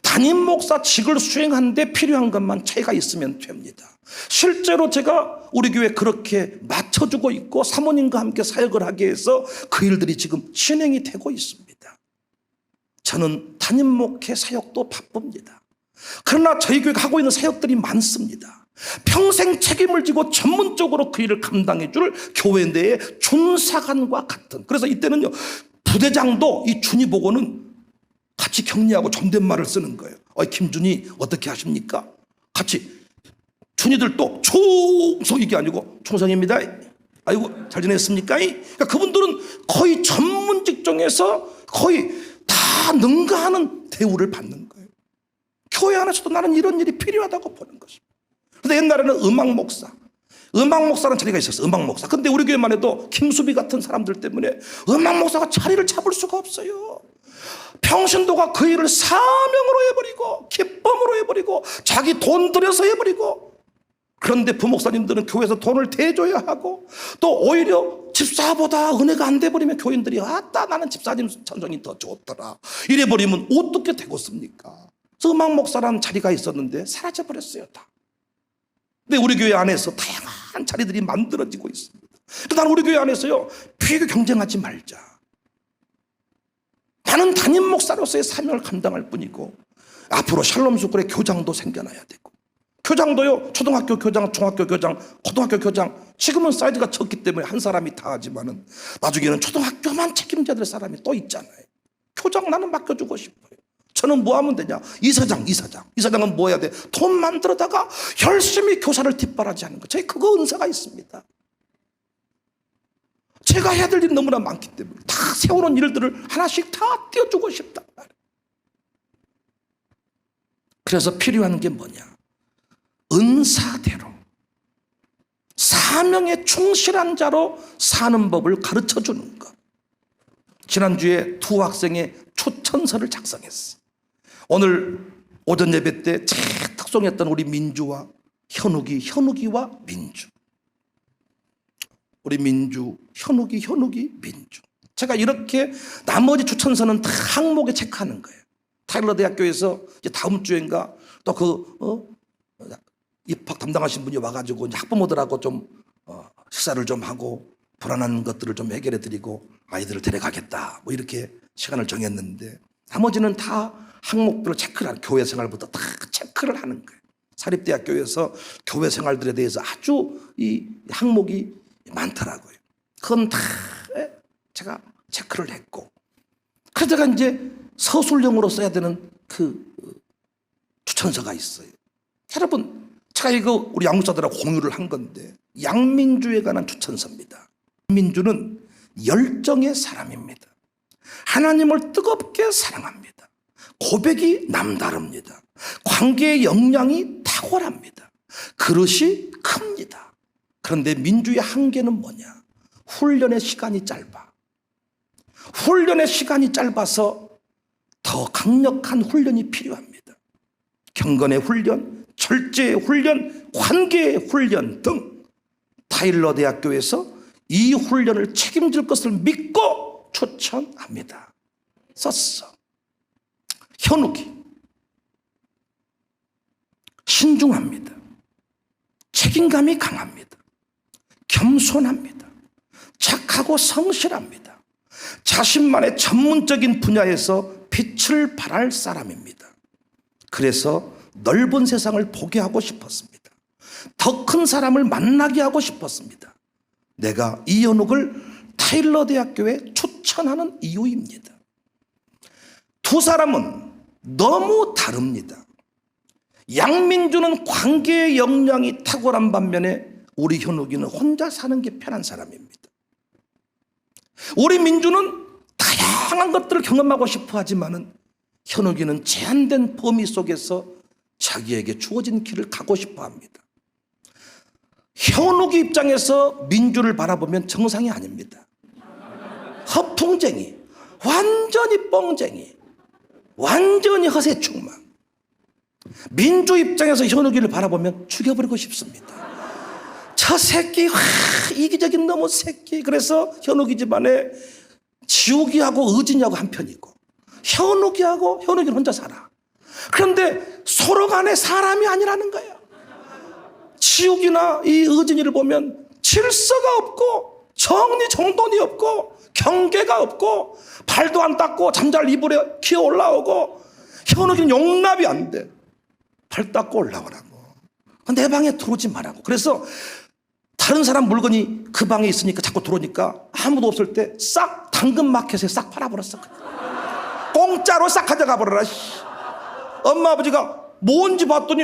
담임 목사직을 수행하는데 필요한 것만 차이가 있으면 됩니다. 실제로 제가 우리 교회 그렇게 맞춰주고 있고 사모님과 함께 사역을 하게 해서 그 일들이 지금 진행이 되고 있습니다. 저는 담임 목회 사역도 바쁩니다. 그러나 저희 교회가 하고 있는 사역들이 많습니다. 평생 책임을 지고 전문적으로 그 일을 감당해 줄 교회 내의 준사관과 같은, 그래서 이때는요, 부대장도 이 준이 보고는 같이 격려하고 존댓말을 쓰는 거예요. 김준이 어떻게 하십니까? 같이 준이들도 총성, 이게 아니고 총성입니다. 아이고 잘 지냈습니까? 그러니까 그분들은 거의 전문 직종에서 거의 다 능가하는 대우를 받는 거예요. 교회 안에서도 나는 이런 일이 필요하다고 보는 것입니다. 근데 옛날에는 음악 목사라는 자리가 있었어요. 음악 목사. 근데 우리 교회만 해도 김수비 같은 사람들 때문에 음악 목사가 자리를 잡을 수가 없어요. 평신도가 그 일을 사명으로 해버리고 기쁨으로 해버리고 자기 돈 들여서 해버리고, 그런데 부목사님들은 교회에서 돈을 대줘야 하고, 또 오히려 집사보다 은혜가 안 돼버리면 교인들이 아따 나는 집사님 천성이 더 좋더라 이래버리면 어떻게 되겠습니까? 그래서 음악 목사라는 자리가 있었는데 사라져버렸어요 다. 근데 우리 교회 안에서 다양한 자리들이 만들어지고 있습니다. 그래서 나는 우리 교회 안에서요, 비교 경쟁하지 말자. 나는 담임 목사로서의 사명을 감당할 뿐이고, 앞으로 샬롬 스쿨의 교장도 생겨나야 되고, 교장도요, 초등학교 교장, 중학교 교장, 고등학교 교장, 지금은 사이즈가 적기 때문에 한 사람이 다 하지만은 나중에는 초등학교만 책임져야 될 사람이 또 있잖아요. 교장 나는 맡겨주고 싶어요. 저는 뭐 하면 되냐? 이사장은 뭐 해야 돼? 돈 만들어다가 열심히 교사를 뒷바라지 하는 거. 저희 그거 은사가 있습니다. 제가 해야 될 일이 너무나 많기 때문에 다 세워놓은 일들을 하나씩 다 띄워주고 싶단 말이에요. 그래서 필요한 게 뭐냐? 은사대로 사명에 충실한 자로 사는 법을 가르쳐 주는 것. 지난주에 두 학생의 초천서를 작성했어요. 오늘 오전 예배 때 특송했던 우리 민주와 현욱이와 민주. 우리 민주, 현욱이, 민주. 제가 이렇게 나머지 추천서는 다 항목에 체크하는 거예요. 타일러 대학교에서 이제 다음 주인가 또 입학 담당하신 분이 와가지고 이제 학부모들하고 좀 식사를 좀 하고 불안한 것들을 좀 해결해 드리고 아이들을 데려가겠다. 뭐 이렇게 시간을 정했는데 나머지는 다 항목들을 체크를 하는, 교회 생활부터 다 체크를 하는 거예요. 사립대학교에서 교회 생활들에 대해서 아주 이 항목이 많더라고요. 그건 다 제가 체크를 했고, 그래서 제가 이제 서술형으로 써야 되는 그 추천서가 있어요. 여러분, 제가 이거 우리 양육자들하고 공유를 한 건데, 양민주에 관한 추천서입니다. 민주는 열정의 사람입니다. 하나님을 뜨겁게 사랑합니다. 고백이 남다릅니다. 관계의 역량이 탁월합니다. 그릇이 큽니다. 그런데 민주의 한계는 뭐냐? 훈련의 시간이 짧아. 훈련의 시간이 짧아서 더 강력한 훈련이 필요합니다. 경건의 훈련, 절제의 훈련, 관계의 훈련 등 타일러 대학교에서 이 훈련을 책임질 것을 믿고 추천합니다. 썼어. 현욱이 신중합니다. 책임감이 강합니다. 겸손합니다. 착하고 성실합니다. 자신만의 전문적인 분야에서 빛을 발할 사람입니다. 그래서 넓은 세상을 보게 하고 싶었습니다. 더 큰 사람을 만나게 하고 싶었습니다. 내가 이현욱을 타일러 대학교에 추천하는 이유입니다. 두 사람은 너무 다릅니다. 양민주는 관계의 역량이 탁월한 반면에 우리 현욱이는 혼자 사는 게 편한 사람입니다. 우리 민주는 다양한 것들을 경험하고 싶어 하지만은 현욱이는 제한된 범위 속에서 자기에게 주어진 길을 가고 싶어 합니다. 현욱이 입장에서 민주를 바라보면 정상이 아닙니다. 허풍쟁이, 완전히 뻥쟁이, 완전히 허세충만. 민주 입장에서 현욱이를 바라보면 죽여버리고 싶습니다. 저 새끼, 이기적인 놈의 새끼. 그래서 현욱이 집안에 지욱이하고 의진이하고 한 편이고, 현욱이는 혼자 살아. 그런데 서로 간에 사람이 아니라는 거예요. 지욱이나 이 의진이를 보면 질서가 없고, 정리정돈이 없고, 경계가 없고, 발도 안 닦고 잠잘 이불에 기어 올라오고, 현욱이는 용납이 안 돼. 발 닦고 올라오라고. 내 방에 들어오지 말라고. 그래서 다른 사람 물건이 그 방에 있으니까 자꾸 들어오니까 아무도 없을 때 싹 당근마켓에 싹 팔아버렸어. 공짜로 싹 가져가 버려라. 엄마 아버지가 뭔지 봤더니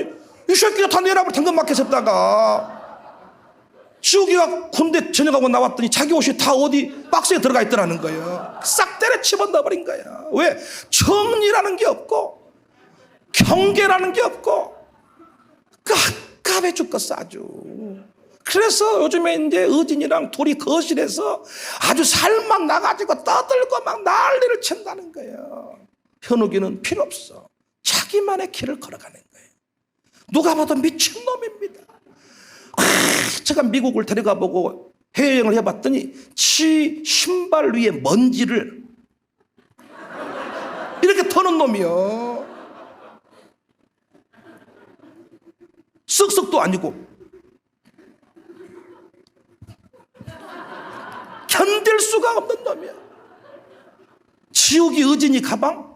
이 새끼가 다 내라고 당근마켓에다가. 지욱이가 군대 전역하고 나왔더니 자기 옷이 다 어디 박스에 들어가 있더라는 거예요. 싹 때려 집어넣어버린 거야. 왜? 정리라는 게 없고 경계라는 게 없고 깝깝해 죽겠어 아주. 그래서 요즘에 이제 의진이랑 둘이 거실에서 아주 살만 나가지고 떠들고 막 난리를 친다는 거예요. 현욱이는 필요 없어. 자기만의 길을 걸어가는 거예요. 누가 봐도 미친놈입니다. 제가 미국을 데려가 보고 해외여행을 해봤더니 지 신발 위에 먼지를 이렇게 터는 놈이요. 쓱쓱도 아니고 견딜 수가 없는 놈이야. 지우기 의진이 가방?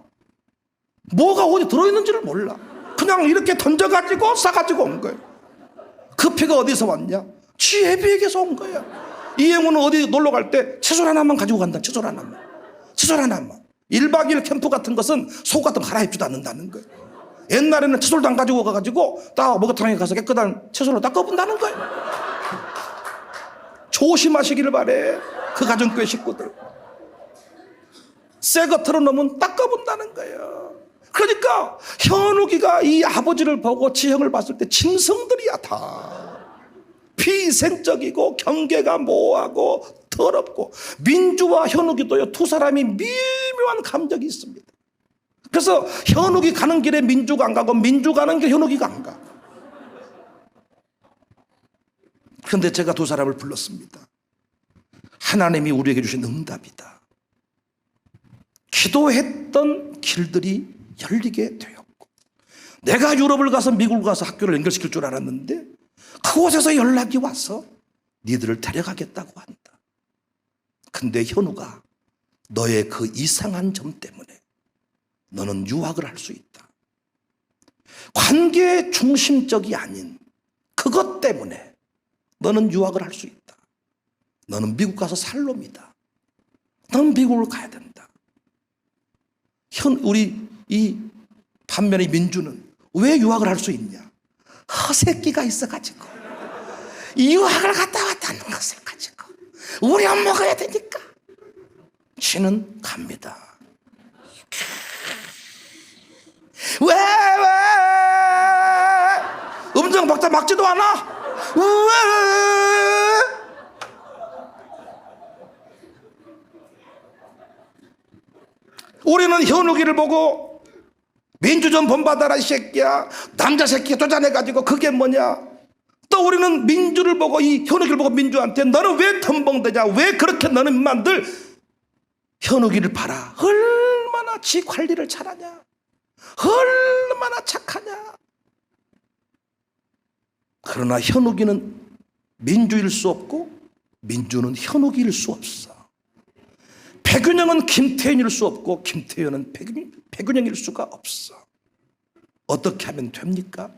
뭐가 어디 들어있는지를 몰라. 그냥 이렇게 던져가지고 싸가지고 온 거예요. 그 피가 어디서 왔냐? 지 애비에게서 온 거야. 이행우는 어디 놀러 갈 때 칫솔 하나만 가지고 간다. 칫솔 하나만. 칫솔 하나만. 1박 2일 캠프 같은 것은 속 같은 거 갈아입지도 않는다는 거예요. 옛날에는 칫솔도 안 가지고 가가지고 딱 목욕탕에 가서 깨끗한 칫솔로 닦아본다는 거예요. 조심하시기를 바래. 그 가정교회 식구들. 새 거 틀어놓으면 닦아본다는 거예요. 그러니까 현욱이가 이 아버지를 보고 지형을 봤을 때 짐승들이야 다. 비생적이고 경계가 모호하고 더럽고. 민주와 현욱이도요, 두 사람이 미묘한 감정이 있습니다. 그래서 현욱이 가는 길에 민주가 안 가고 민주 가는 길에 현욱이가 안 가. 그런데 제가 두 사람을 불렀습니다. 하나님이 우리에게 주신 응답이다. 기도했던 길들이 열리게 되었고, 내가 유럽을 가서 미국을 가서 학교를 연결시킬 줄 알았는데 그곳에서 연락이 와서 니들을 데려가겠다고 한다. 근데 현우가 너의 그 이상한 점 때문에 너는 유학을 할 수 있다. 관계 중심적이 아닌 그것 때문에 너는 유학을 할 수 있다. 너는 미국 가서 살 놈이다. 너는 미국을 가야 된다. 우리 이 반면에 민주는 왜 유학을 할 수 있냐? 허새끼가 있어가지고 유학을 갔다 왔다는 것을 가지고 우리 안 먹어야 되니까 쥐는 갑니다. 왜 음정 박자 막지도 않아? 왜? 우리는 현욱이를 보고 민주 좀 본받아라 이 새끼야, 남자 새끼가 쫓아내가지고 그게 뭐냐. 또 우리는 민주를 보고, 이 현욱이를 보고 민주한테 너는 왜 덤벙대냐, 왜 그렇게 너는 만들. 현욱이를 봐라, 얼마나 지 관리를 잘하냐, 얼마나 착하냐. 그러나 현욱이는 민주일 수 없고 민주는 현욱이일 수 없어. 백윤영은 김태현일 수 없고 김태현은 백윤영일 수가 없어. 어떻게 하면 됩니까?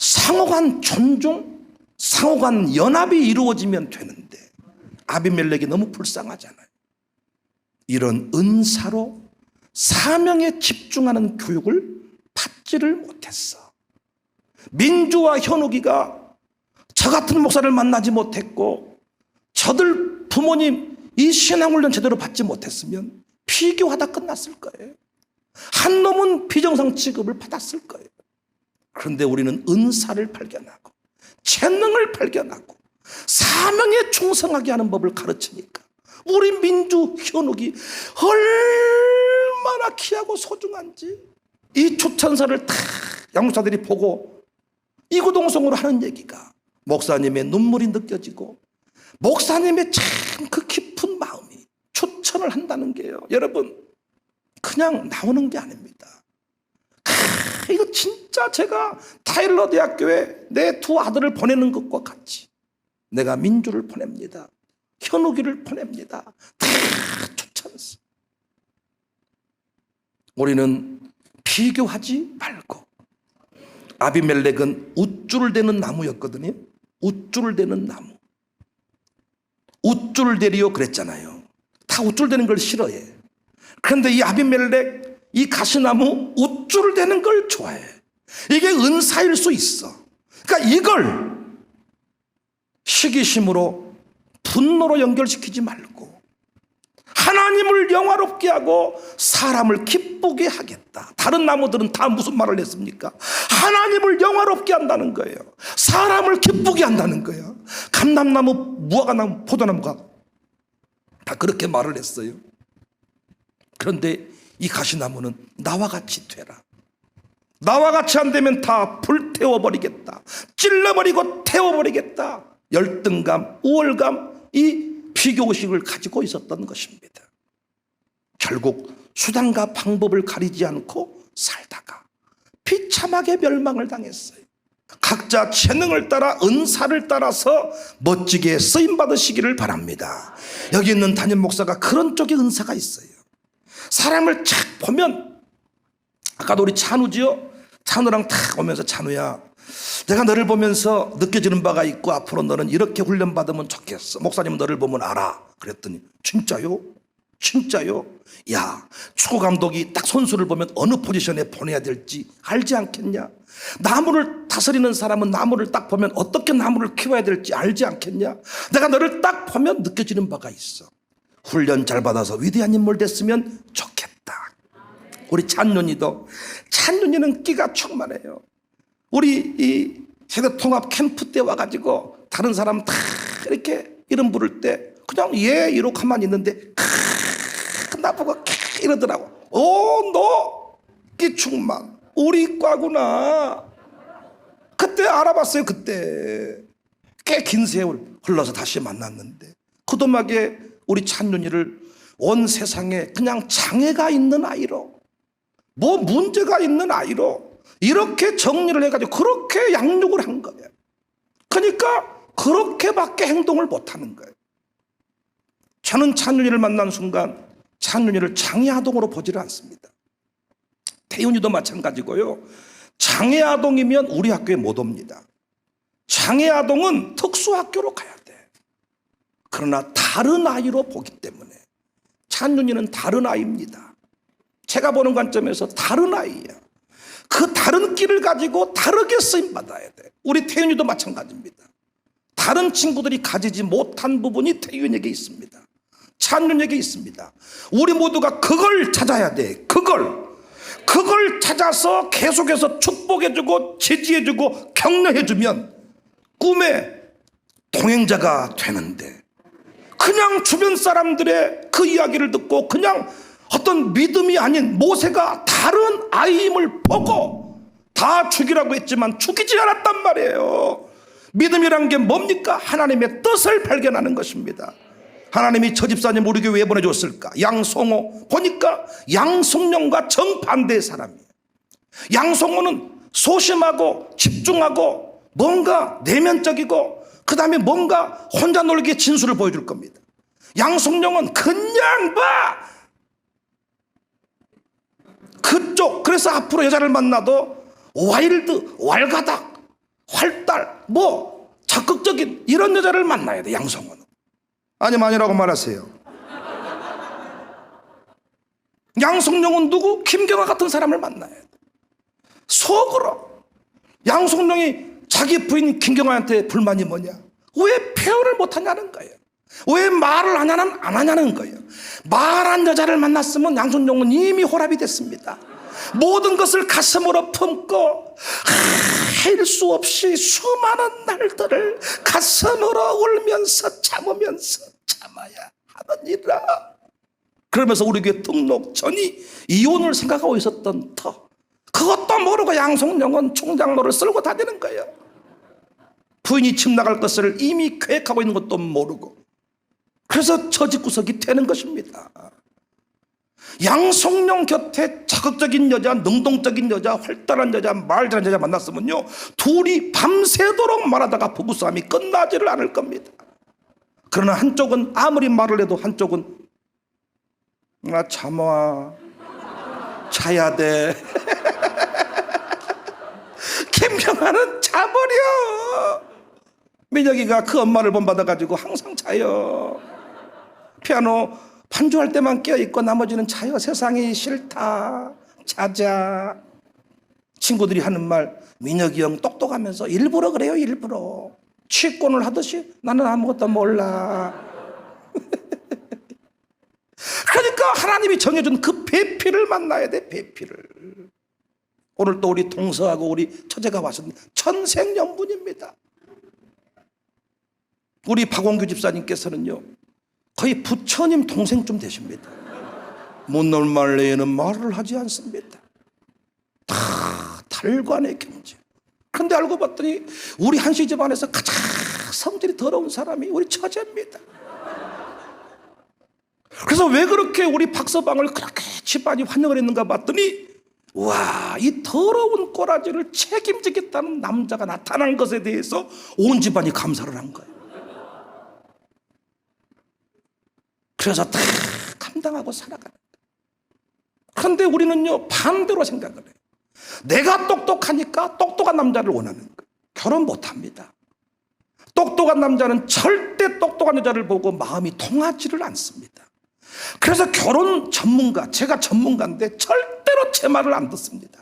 상호간 존중, 상호간 연합이 이루어지면 되는데 아비멜렉이 너무 불쌍하잖아요. 이런 은사로 사명에 집중하는 교육을 받지를 못했어. 민주와 현욱이가 저 같은 목사를 만나지 못했고 저들 부모님 이 신앙훈련 제대로 받지 못했으면 피교하다 끝났을 거예요. 한 놈은 비정상 취급을 받았을 거예요. 그런데 우리는 은사를 발견하고 재능을 발견하고 사명에 충성하게 하는 법을 가르치니까 우리 민주 현욱이 얼마나 귀하고 소중한지 이 추천서를 다 양육사들이 보고 이구동성으로 하는 얘기가 목사님의 눈물이 느껴지고 목사님의 참 그 깊은 마음이 추천을 한다는 게요, 여러분 그냥 나오는 게 아닙니다. 이거 진짜 제가 타일러 대학교에 내 두 아들을 보내는 것과 같이 내가 민주를 보냅니다. 현욱이를 보냅니다. 다 추천서. 우리는 비교하지 말고. 아비멜렉은 웃줄을 대는 나무였거든요. 웃줄을 대는 나무. 웃줄 대리요 그랬잖아요. 다 웃줄 대는 걸 싫어해. 그런데 이 아비멜렉, 이 가시나무 웃줄 대는 걸 좋아해. 이게 은사일 수 있어. 그러니까 이걸 시기심으로 분노로 연결시키지 말고 하나님을 영화롭게 하고 사람을 기쁘게 하겠다. 다른 나무들은 다 무슨 말을 했습니까? 하나님을 영화롭게 한다는 거예요. 사람을 기쁘게 한다는 거예요. 감람나무, 무화과나무, 포도나무가 다 그렇게 말을 했어요. 그런데 이 가시나무는 나와 같이 되라. 나와 같이 안 되면 다 불태워버리겠다. 찔러버리고 태워버리겠다. 열등감, 우월감, 이 비교의식을 가지고 있었던 것입니다. 결국 수단과 방법을 가리지 않고 살다가 비참하게 멸망을 당했어요. 각자 재능을 따라 은사를 따라서 멋지게 쓰임받으시기를 바랍니다. 여기 있는 담임 목사가 그런 쪽에 은사가 있어요. 사람을 착 보면, 아까도 우리 찬우지요? 찬우랑 탁 오면서, 찬우야, 내가 너를 보면서 느껴지는 바가 있고 앞으로 너는 이렇게 훈련받으면 좋겠어. 목사님 너를 보면 알아. 그랬더니 진짜요? 진짜요? 야, 축구 감독이 딱 선수를 보면 어느 포지션에 보내야 될지 알지 않겠냐? 나무를 다스리는 사람은 나무를 딱 보면 어떻게 나무를 키워야 될지 알지 않겠냐? 내가 너를 딱 보면 느껴지는 바가 있어. 훈련 잘 받아서 위대한 인물 됐으면 좋겠다. 우리 찬윤이는 끼가 충만해요. 우리 이 세대통합 캠프 때 와가지고 다른 사람 다 이렇게 이름 부를 때 그냥 예 이러고 가만히 있는데 나보고 이러더라고. 너 끼 충만 우리 과구나. 그때 알아봤어요. 그때 꽤 긴 세월 흘러서 다시 만났는데 그도막에 우리 찬윤이를 온 세상에 그냥 장애가 있는 아이로, 뭐 문제가 있는 아이로 이렇게 정리를 해가지고 그렇게 양육을 한 거예요. 그러니까 그렇게밖에 행동을 못하는 거예요. 저는 찬윤이를 만난 순간 찬윤이를 장애아동으로 보지를 않습니다. 태윤이도 마찬가지고요. 장애아동이면 우리 학교에 못 옵니다. 장애아동은 특수학교로 가야 돼. 그러나 다른 아이로 보기 때문에 찬윤이는 다른 아이입니다. 제가 보는 관점에서 다른 아이야. 그 다른 끼를 가지고 다르게 쓰임받아야 돼. 우리 태윤이도 마찬가지입니다. 다른 친구들이 가지지 못한 부분이 태윤에게 있습니다. 찬윤에게 있습니다. 우리 모두가 그걸 찾아야 돼. 그걸 찾아서 계속해서 축복해주고 지지해주고 격려해주면 꿈의 동행자가 되는데, 그냥 주변 사람들의 그 이야기를 듣고 그냥 어떤 믿음이 아닌 모세가 다른 아이임을 보고 다 죽이라고 했지만 죽이지 않았단 말이에요. 믿음이란 게 뭡니까? 하나님의 뜻을 발견하는 것입니다. 하나님이 저 집사님 우리 교회에 보내줬을까? 양송호 보니까 양성령과 정반대의 사람이에요. 양송호는 소심하고 집중하고 뭔가 내면적이고 그 다음에 뭔가 혼자 놀기에 진수를 보여줄 겁니다. 양성령은 그냥 그쪽. 그래서 앞으로 여자를 만나도 와일드, 왈가닥, 활달, 적극적인 이런 여자를 만나야 돼. 양성호는 아니라고 말하세요. 양성령은 누구? 김경아 같은 사람을 만나야 돼. 속으로. 양성령이 자기 부인 김경아한테 불만이 뭐냐? 왜 표현을 못하냐는 거예요. 왜 말을 안 하냐는 거예요. 말한 여자를 만났으면 양성령은 이미 호랍이 됐습니다. 모든 것을 가슴으로 품고 할 수 없이 수많은 날들을 가슴으로 울면서 참아야 하느니라. 그러면서 우리 교회 등록 전이 이혼을 생각하고 있었던 터, 그것도 모르고 양성령은 총장로를 쓸고 다니는 거예요. 부인이 집 나갈 것을 이미 계획하고 있는 것도 모르고, 그래서 저 집구석이 되는 것입니다. 양성령 곁에 자극적인 여자, 능동적인 여자, 활달한 여자, 말 잘하는 여자 만났으면요, 둘이 밤새도록 말하다가 부부싸움이 끝나지를 않을 겁니다. 그러나 한쪽은 아무리 말을 해도 한쪽은 나 참아, 자야 돼. 김경아는 자버려. 민혁이가 그 엄마를 본받아가지고 항상 자요. 피아노 반주할 때만 깨어있고 나머지는 자요. 세상이 싫다, 자자. 친구들이 하는 말, 민혁이 형 똑똑하면서 일부러 그래요. 일부러 취권을 하듯이 나는 아무것도 몰라. 그러니까 하나님이 정해준 그 배필을 만나야 돼. 배필을. 오늘 또 우리 동서하고 우리 처제가 왔습니다. 천생연분입니다. 우리 박원규 집사님께서는요 거의 부처님 동생쯤 되십니다. 못놀 외에는 말을 하지 않습니다. 다 달관의 경제. 그런데 알고 봤더니 우리 한씨 집안에서 가장 성질이 더러운 사람이 우리 처제입니다. 그래서 왜 그렇게 우리 박서방을 그렇게 집안이 환영을 했는가 봤더니, 와, 이 더러운 꼬라지를 책임지겠다는 남자가 나타난 것에 대해서 온 집안이 감사를 한 거예요. 그래서 다 감당하고 살아가는 거예요. 그런데 우리는요, 반대로 생각을 해요. 내가 똑똑하니까 똑똑한 남자를 원하는 거예요. 결혼 못합니다. 똑똑한 남자는 절대 똑똑한 여자를 보고 마음이 통하지를 않습니다. 그래서 결혼 전문가, 제가 전문가인데 절대로 제 말을 안 듣습니다.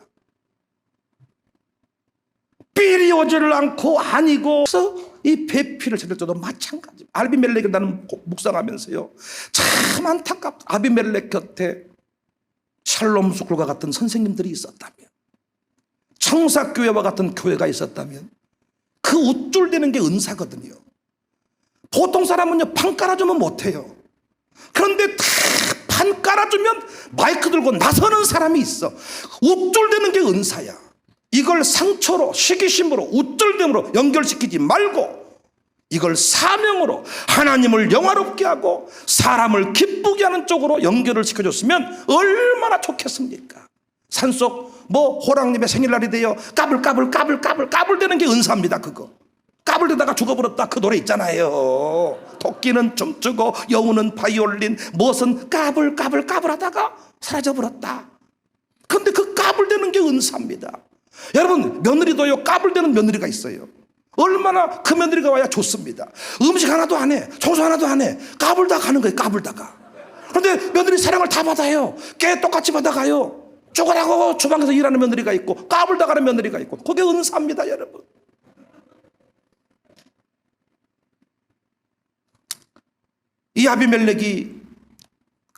삘이 오지를 않고 아니고. 그래서 이 배필을 찾을 때도 마찬가지. 아비멜렉을 나는 묵상하면서요, 참 안타깝다. 아비멜렉 곁에 샬롬 스쿨과 같은 선생님들이 있었다면, 청사교회와 같은 교회가 있었다면, 그 우쭐대는 게 은사거든요. 보통 사람은요, 판 깔아주면 못해요. 그런데 다 판 깔아주면 마이크 들고 나서는 사람이 있어. 우쭐대는 게 은사야. 이걸 상처로, 시기심으로, 우쭐댐으로 연결시키지 말고 이걸 사명으로 하나님을 영화롭게 하고 사람을 기쁘게 하는 쪽으로 연결을 시켜줬으면 얼마나 좋겠습니까? 산속 호랑님의 생일날이 되어 까불대는 게 은사입니다. 그거 까불대다가 죽어버렸다, 그 노래 있잖아요. 토끼는 춤추고 여우는 바이올린, 무엇은 까불하다가 사라져버렸다. 근데 그 까불대는 게 은사입니다. 여러분, 며느리도요, 까불대는 며느리가 있어요. 얼마나 그 며느리가 와야 좋습니다. 음식 하나도 안 해, 청소 하나도 안 해, 까불다가 가는 거예요. 까불다가. 그런데 며느리 사랑을 다 받아요. 깨 똑같이 받아가요. 쪼그라고 주방에서 일하는 며느리가 있고 까불다가 가는 며느리가 있고, 그게 은사입니다. 여러분, 이 아비멜렉이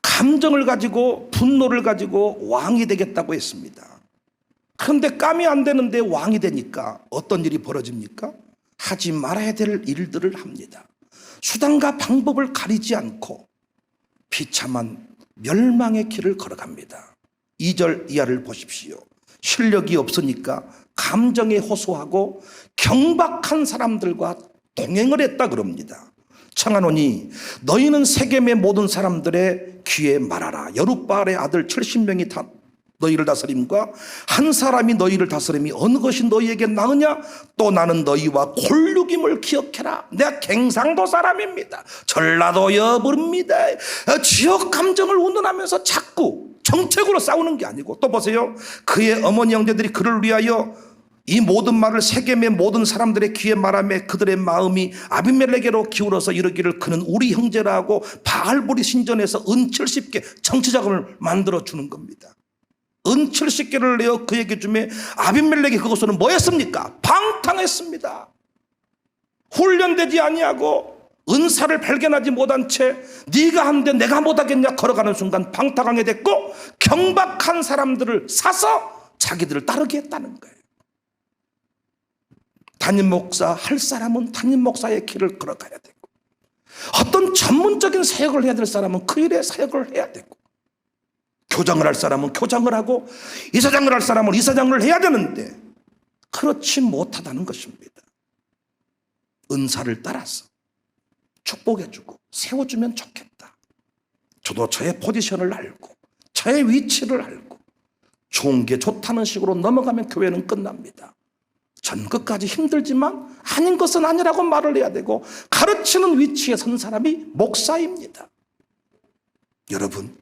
감정을 가지고 분노를 가지고 왕이 되겠다고 했습니다. 그런데 깜이 안 되는데 왕이 되니까 어떤 일이 벌어집니까? 하지 말아야 될 일들을 합니다. 수단과 방법을 가리지 않고 비참한 멸망의 길을 걸어갑니다. 2절 이하를 보십시오. 실력이 없으니까 감정에 호소하고 경박한 사람들과 동행을 했다 그럽니다. 청하노니 너희는 세겜의 모든 사람들의 귀에 말하라. 여룻바알의 아들 70명이 다 너희를 다스림과 한 사람이 너희를 다스림이 어느 것이 너희에게 나으냐? 또 나는 너희와 골육임을 기억해라. 내가 갱상도 사람입니다. 전라도 여부릅니다. 지역 감정을 운운하면서 자꾸 정책으로 싸우는 게 아니고, 또 보세요. 그의 어머니 형제들이 그를 위하여 이 모든 말을 세겜의 모든 사람들의 귀에 말하며 그들의 마음이 아비멜렉에게로 기울어서 이르기를 그는 우리 형제라고 바알보리 신전에서 은 70개 정치자금을 만들어 주는 겁니다. 은 70개를 내어 그에게 주매 아비멜렉이 그것으로는 뭐였습니까? 방탕했습니다. 훈련되지 아니하고 은사를 발견하지 못한 채 네가 한데 내가 못하겠냐 걸어가는 순간 방탕하게 됐고, 경박한 사람들을 사서 자기들을 따르게 했다는 거예요. 담임 목사 할 사람은 담임 목사의 길을 걸어가야 되고, 어떤 전문적인 사역을 해야 될 사람은 그 일에 사역을 해야 되고, 교장을 할 사람은 교장을 하고 이사장을 할 사람은 이사장을 해야 되는데 그렇지 못하다는 것입니다. 은사를 따라서 축복해주고 세워주면 좋겠다. 저도 저의 포지션을 알고 저의 위치를 알고 좋은 게 좋다는 식으로 넘어가면 교회는 끝납니다. 전 끝까지 힘들지만 아닌 것은 아니라고 말을 해야 되고, 가르치는 위치에 선 사람이 목사입니다. 여러분,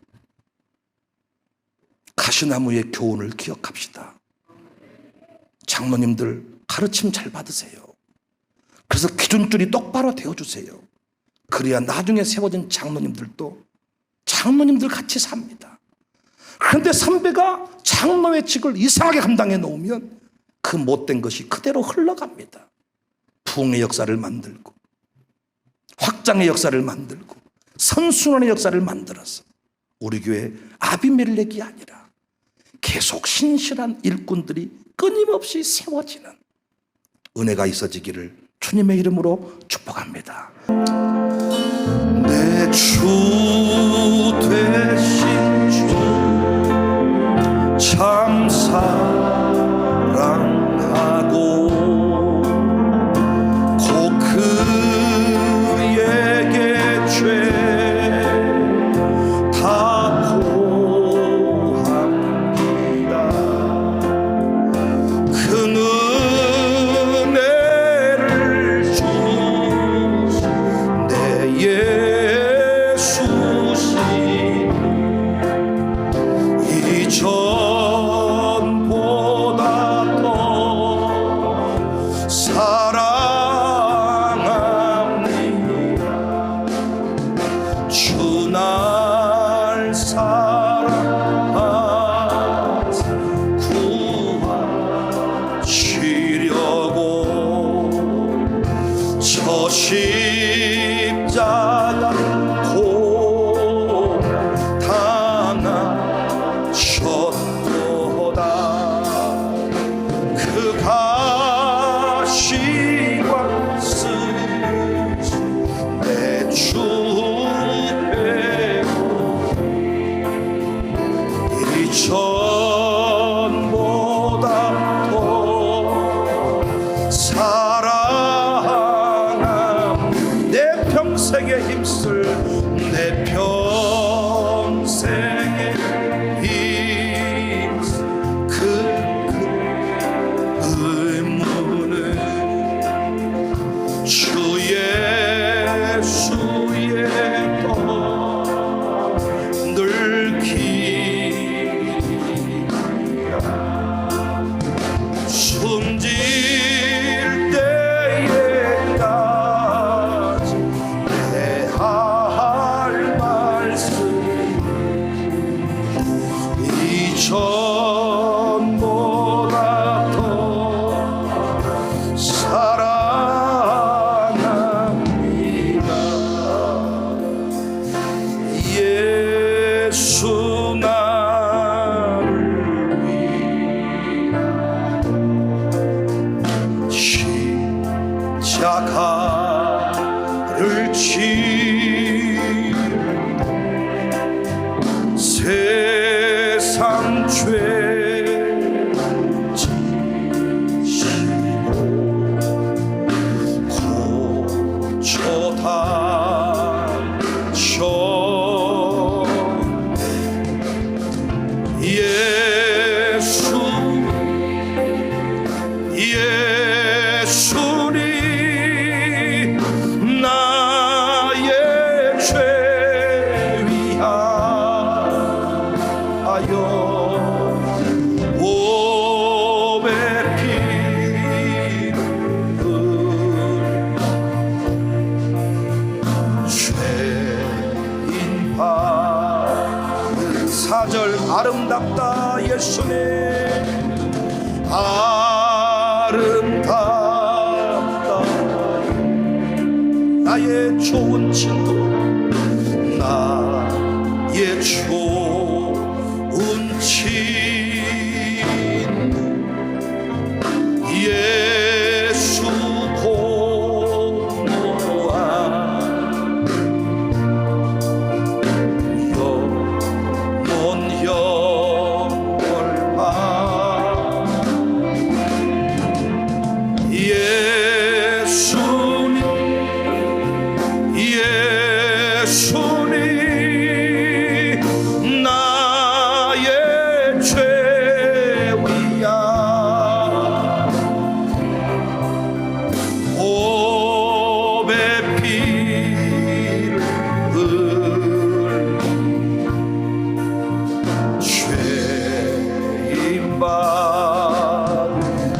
가시나무의 교훈을 기억합시다. 장로님들 가르침 잘 받으세요. 그래서 기준줄이 똑바로 되어주세요. 그래야 나중에 세워진 장로님들도 장로님들 같이 삽니다. 그런데 선배가 장로의 직을 이상하게 감당해 놓으면 그 못된 것이 그대로 흘러갑니다. 부흥의 역사를 만들고 확장의 역사를 만들고 선순환의 역사를 만들어서 우리 교회 아비멜렉이 아니라 계속 신실한 일꾼들이 끊임없이 세워지는 은혜가 있어지기를 주님의 이름으로 축복합니다. 내 주 되신 주 사랑하사 구하시려고 저 십자가 고난당하셨도다. 그 가시관 쓰신 내 주 배고 이전보다 더 사랑함. 내 평생에 힘쓸 내 평생에 힘쓸 그 의무는 주 예수의 늘 기리라. 숨질 때에까지 해야 할 말씀 이전보다 더 사랑합니다. 예수 나를 위해 십자가를 지고 세상 죄를 지시고 고초당하셔 예수님 나의 죄 위하여 보배 피를 죄인 받은 사절 아름답다. 예수님 아름답다. 나의 좋은 친구 나의 좋은 친구 예수 공로한 영원열반 예수님 나의 죄 위하여 보배 피를 죄인 받은